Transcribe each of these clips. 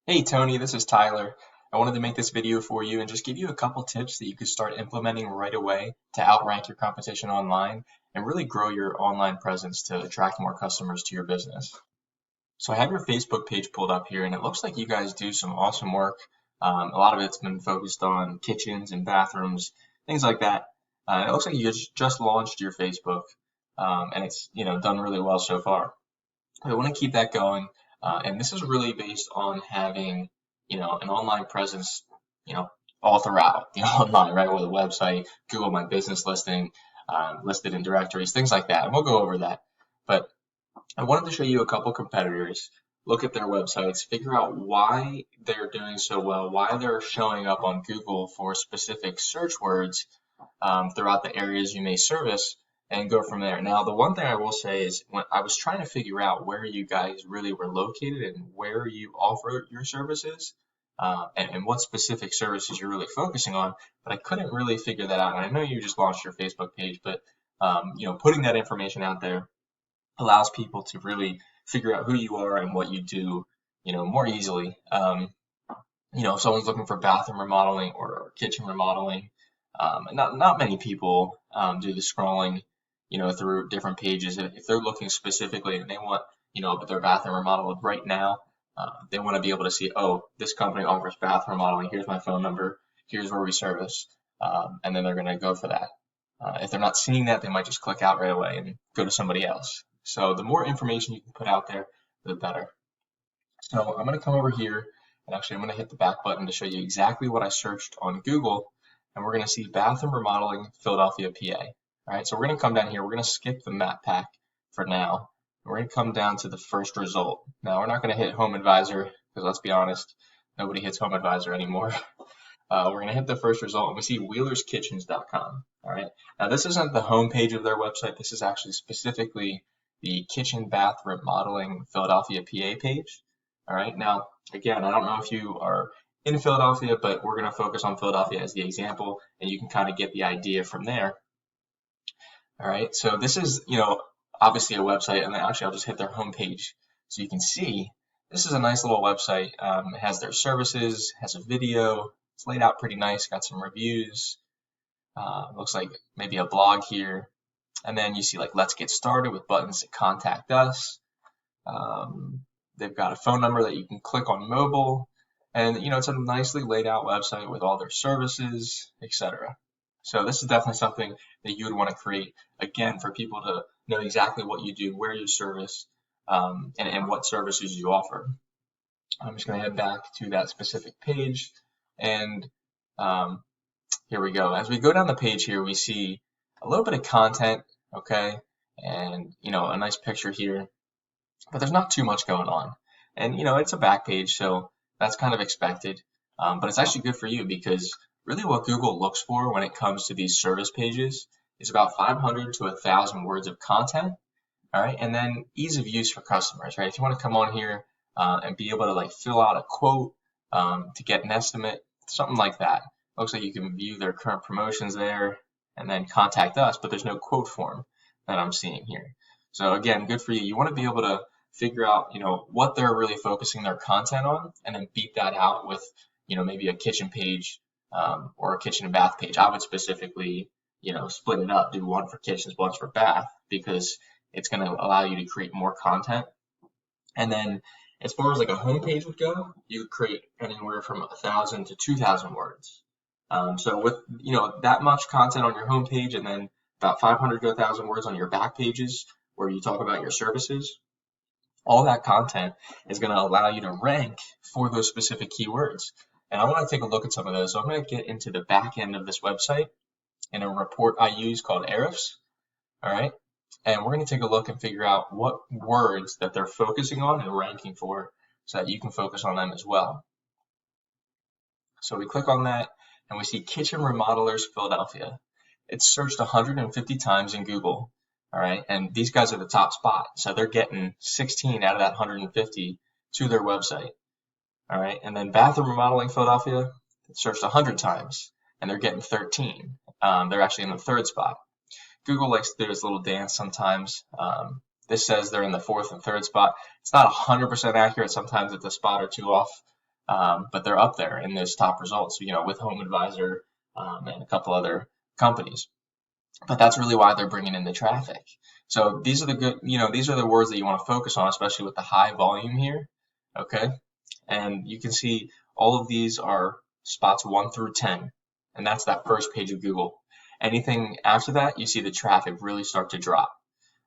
Hey Tony, this is Tyler. I wanted to make this video for you and just give you a couple tips that you could start implementing right away to outrank your competition online and really grow your online presence to attract more customers to your business. So I have your Facebook page pulled up here and it looks like you guys do some awesome work. A lot of it's been focused on kitchens and bathrooms, things like that. It looks like you just launched your Facebook and it's done really well so far. I want to keep that going. And this is really based on having, an online presence, you know, all throughout, online, right? With a website, Google My Business listing, listed in directories, things like that. And we'll go over that. But I wanted to show you a couple competitors, look at their websites, figure out why they're doing so well, why they're showing up on Google for specific search words throughout the areas you may service and go from there. Now, the one thing I will say is when I was trying to figure out where you guys really were located and where you offer your services and what specific services you're really focusing on, but I couldn't really figure that out. And I know you just launched your Facebook page, but putting that information out there allows people to really figure out who you are and what you do, more easily. If someone's looking for bathroom remodeling or kitchen remodeling, and not many people do the scrolling, through different pages. If they're looking specifically and they want, their bathroom remodeled right now, they want to be able to see, oh, this company offers bathroom remodeling. Here's my phone number. Here's where we service, and then they're going to go for that. If they're not seeing that, they might just click out right away and go to somebody else. So the more information you can put out there, the better. So I'm going to come over here and actually I'm going to hit the back button to show you exactly what I searched on Google, and we're going to see bathroom remodeling Philadelphia, PA. All right, so we're going to come down here. We're going to skip the map pack for now. We're going to come down to the first result. Now, we're not going to hit Home Advisor because let's be honest, nobody hits Home Advisor anymore. We're going to hit the first result and we see wheelerskitchens.com. All right, now this isn't the home page of their website. This is actually specifically the kitchen bath remodeling Philadelphia, PA page. All right, now again, I don't know if you are in Philadelphia, but we're going to focus on Philadelphia as the example, and you can kind of get the idea from there. All right, so this is, obviously a website, and then actually I'll just hit their homepage so you can see this is a nice little website. It has their services, has a video, it's laid out pretty nice, got some reviews, looks like maybe a blog here, and then you see like let's get started with buttons to contact us. They've got a phone number that you can click on mobile, and it's a nicely laid out website with all their services, etc. So this is definitely something that you would want to create, again, for people to know exactly what you do, where you service, and what services you offer. I'm just going to head back to that specific page, and here we go. As we go down the page here, we see a little bit of content, okay, and a nice picture here, but there's not too much going on. And it's a back page, so that's kind of expected, but it's actually good for you because really what Google looks for when it comes to these service pages is about 500 to 1,000 words of content, all right, and then ease of use for customers, right? If you want to come on here and be able to like fill out a quote to get an estimate, something like that. Looks like you can view their current promotions there and then contact us, but there's no quote form that I'm seeing here. So again, good for you. You want to be able to figure out, what they're really focusing their content on and then beat that out with, maybe a kitchen page or a kitchen and bath page. I would specifically, split it up, do one for kitchens, one for bath, because it's going to allow you to create more content. And then as far as like a home page would go, you would create anywhere from 1,000 to 2,000 words. So with, that much content on your home page and then about 500 to 1,000 words on your back pages where you talk about your services, all that content is going to allow you to rank for those specific keywords. And I want to take a look at some of those. So I'm going to get into the back end of this website in a report I use called Ahrefs. All right. And we're going to take a look and figure out what words that they're focusing on and ranking for so that you can focus on them as well. So we click on that and we see Kitchen Remodelers Philadelphia. It's searched 150 times in Google. All right. And these guys are the top spot. So they're getting 16 out of that 150 to their website. All right, and then bathroom remodeling Philadelphia, it's searched 100 times, and they're getting 13. They're actually in the third spot. Google likes to do this little dance sometimes. This says they're in the fourth and third spot. It's not 100% accurate. Sometimes it's a spot or two off, but they're up there in those top results, with Home Advisor and a couple other companies. But that's really why they're bringing in the traffic. So these are these are the words that you want to focus on, especially with the high volume here. Okay. And you can see all of these are spots 1 through 10, and that's that first page of Google. Anything after that, you see the traffic really start to drop.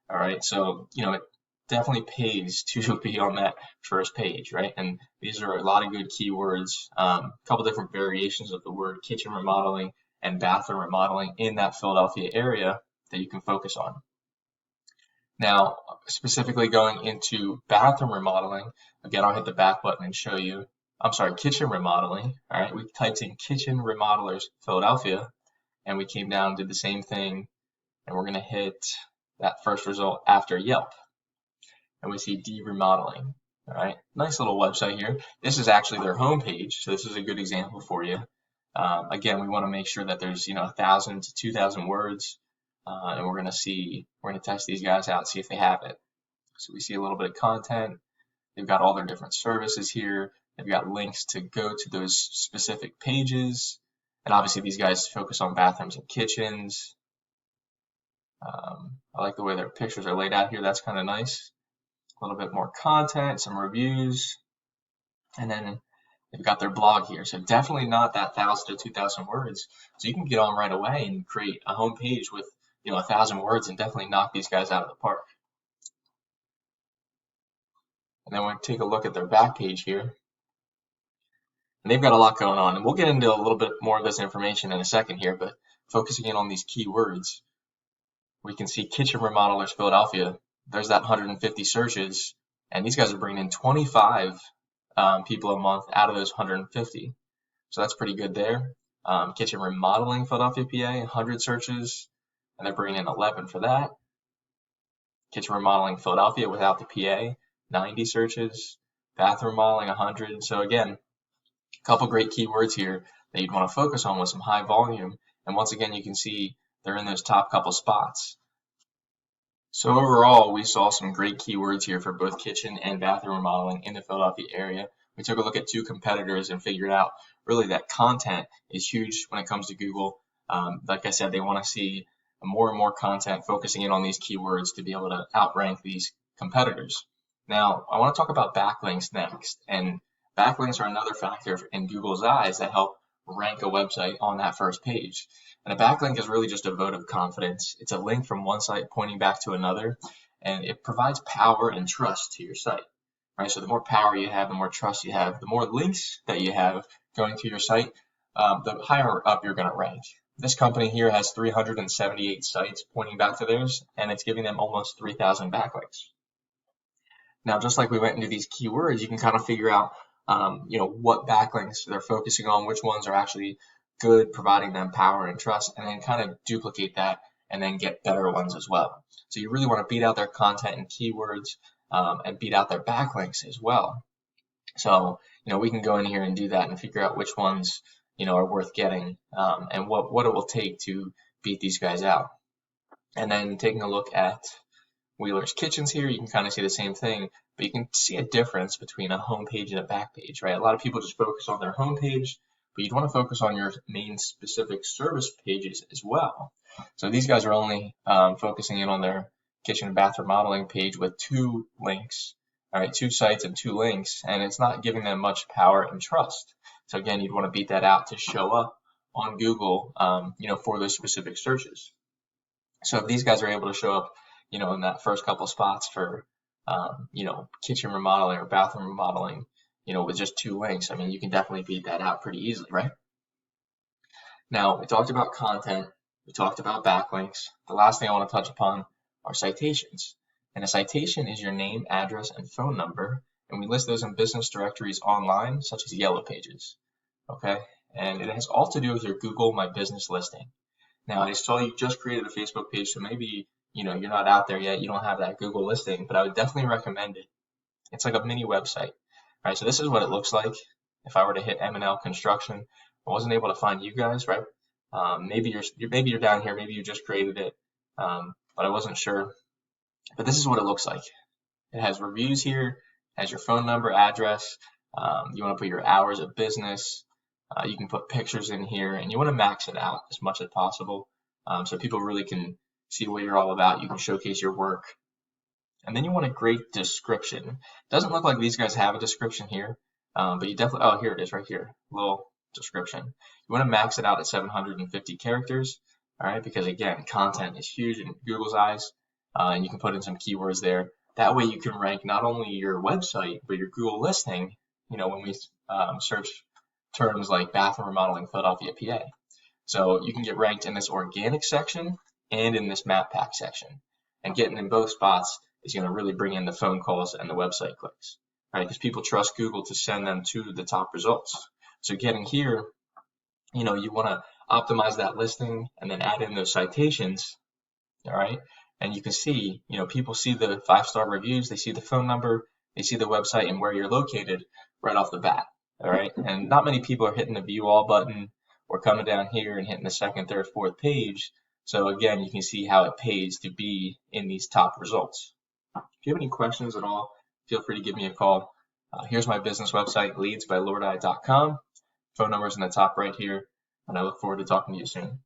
All right. So, it definitely pays to be on that first page, right? And these are a lot of good keywords, a couple different variations of the word kitchen remodeling and bathroom remodeling in that Philadelphia area that you can focus on. Now, specifically going into bathroom remodeling, again, I'll hit the back button and show you. I'm sorry, kitchen remodeling. All right, we typed in kitchen remodelers Philadelphia, and we came down, did the same thing, and we're going to hit that first result after Yelp. And we see remodeling. All right, nice little website here. This is actually their homepage, so this is a good example for you. Again, we want to make sure that there's 1,000 to 2,000 words, and we're going to test these guys out, see if they have it. So we see a little bit of content. They've got all their different services here. They've got links to go to those specific pages, and obviously these guys focus on bathrooms and kitchens. I like the way their pictures are laid out here. That's kind of nice. A little bit more content, some reviews, and then they've got their blog here. So definitely not that 1,000 to 2,000 words. So you can get on right away and create a home page with 1,000 words and definitely knock these guys out of the park. And then we'll take a look at their back page here. And they've got a lot going on. And we'll get into a little bit more of this information in a second here, but focusing in on these keywords, we can see kitchen remodelers Philadelphia. There's that 150 searches, and these guys are bringing in 25 people a month out of those 150. So that's pretty good there. Kitchen remodeling Philadelphia, PA, 100 searches, and they're bringing in 11 for that. Kitchen remodeling Philadelphia without the PA, 90 searches. Bathroom remodeling, 100. So again, a couple great keywords here that you'd want to focus on with some high volume. And once again, you can see they're in those top couple spots. So overall, we saw some great keywords here for both kitchen and bathroom remodeling in the Philadelphia area. We took a look at two competitors and figured out really that content is huge when it comes to Google. Like I said, they want to see more and more content focusing in on these keywords to be able to outrank these competitors. Now, I want to talk about backlinks next. And backlinks are another factor in Google's eyes that help rank a website on that first page. And a backlink is really just a vote of confidence. It's a link from one site pointing back to another, and it provides power and trust to your site. Right? So the more power you have, the more trust you have, the more links that you have going to your site, the higher up you're going to rank. This company here has 378 sites pointing back to theirs, and it's giving them almost 3,000 backlinks. Now, just like we went into these keywords, you can kind of figure out what backlinks they're focusing on, which ones are actually good, providing them power and trust, and then kind of duplicate that and then get better ones as well. So you really want to beat out their content and keywords and beat out their backlinks as well. So, we can go in here and do that and figure out which ones, are worth getting and what it will take to beat these guys out. And then taking a look at Wheeler's Kitchens here, you can kind of see the same thing, but you can see a difference between a home page and a back page, right? A lot of people just focus on their home page, but you'd want to focus on your main specific service pages as well. So these guys are only focusing in on their kitchen and bathroom modeling page with 2 links, all right, 2 sites and 2 links, and it's not giving them much power and trust. So again, you'd want to beat that out to show up on Google, for those specific searches. So if these guys are able to show up, in that first couple spots for, kitchen remodeling or bathroom remodeling, with just 2 links, you can definitely beat that out pretty easily, right? Now, we talked about content, we talked about backlinks. The last thing I want to touch upon are citations. And a citation is your name, address, and phone number, and we list those in business directories online, such as Yellow Pages, okay? And it has all to do with your Google My Business listing. Now, I saw you just created a Facebook page, so maybe you're not out there yet, you don't have that Google listing, but I would definitely recommend it. It's like a mini website. All right, so this is what it looks like. If I were to hit M&L Construction, I wasn't able to find you guys, right? Maybe you're down here, maybe you just created it, but I wasn't sure. But this is what it looks like. It has reviews here, has your phone number, address, You want to put your hours of business. You can put pictures in here, and you want to max it out as much as possible, so people really can see what you're all about. You can showcase your work. And then you want a great description. Doesn't look like these guys have a description here, but you definitely, oh, here it is right here, little description. You want to max it out at 750 characters, all right, because again, content is huge in Google's eyes, and you can put in some keywords there. That way you can rank not only your website, but your Google listing, when we search terms like bathroom remodeling Philadelphia, PA. So you can get ranked in this organic section and in this map pack section. And getting in both spots is going to really bring in the phone calls and the website clicks, right? Because people trust Google to send them to the top results. So getting here, you want to optimize that listing and then add in those citations, all right? And you can see, people see the 5-star reviews, they see the phone number, they see the website and where you're located right off the bat, all right? And not many people are hitting the view all button or coming down here and hitting the second, third, fourth page. So again, you can see how it pays to be in these top results. If you have any questions at all, feel free to give me a call. Here's my business website, leadsbylordeye.com. Phone number's in the top right here, and I look forward to talking to you soon.